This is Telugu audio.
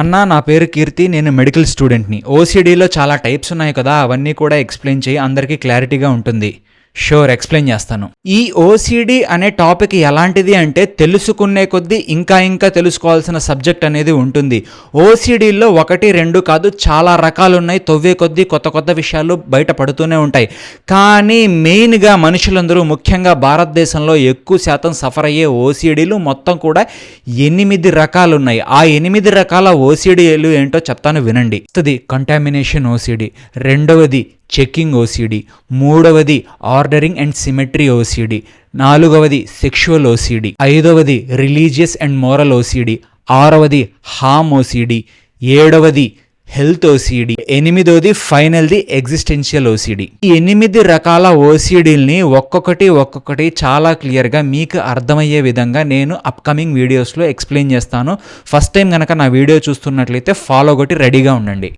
అన్నా నా పేరు కీర్తి, నేను మెడికల్ స్టూడెంట్ని. ఓసీడీలో చాలా టైప్స్ ఉన్నాయి కదా, అవన్నీ కూడా ఎక్స్ప్లెయిన్ చేయి, అందరికీ క్లారిటీగా ఉంటుంది. షూర్, ఎక్స్ప్లెయిన్ చేస్తాను. ఈ ఓసీడీ అనే టాపిక్ ఎలాంటిది అంటే తెలుసుకునే కొద్దీ ఇంకా తెలుసుకోవాల్సిన సబ్జెక్ట్ అనేది ఉంటుంది. ఓసీడీలో 1, 2 కాదు, చాలా రకాలు ఉన్నాయి. తవ్వే కొద్దీ కొత్త విషయాలు బయటపడుతూనే ఉంటాయి. కానీ మెయిన్గా మనుషులందరూ, ముఖ్యంగా భారతదేశంలో ఎక్కువ శాతం సఫర్ అయ్యే ఓసీడీలు మొత్తం కూడా 8 రకాలు ఉన్నాయి. ఆ 8 రకాల ఓసీడీలు ఏంటో చెప్తాను వినండి. కంటామినేషన్ ఓసీడీ, రెండవది చెకింగ్ ఓసీడీ, మూడవది ఆర్డరింగ్ అండ్ సిమెట్రీ ఓసీడీ, నాలుగవది సెక్షువల్ ఓసీడీ, ఐదవది రిలీజియస్ అండ్ మోరల్ ఓసీడీ, ఆరవది హామ్ ఓసీడీ, ఏడవది హెల్త్ ఓసీడీ, ఎనిమిదవది ఫైనల్ది ఎగ్జిస్టెన్షియల్ ఓసీడీ. ఈ 8 రకాల ఓసీడీల్ని ఒక్కొక్కటి చాలా క్లియర్గా మీకు అర్థమయ్యే విధంగా నేను అప్కమింగ్ వీడియోస్లో ఎక్స్ప్లెయిన్ చేస్తాను. ఫస్ట్ టైం కనుక నా వీడియో చూస్తున్నట్లయితే ఫాలో కొట్టి రెడీగా ఉండండి.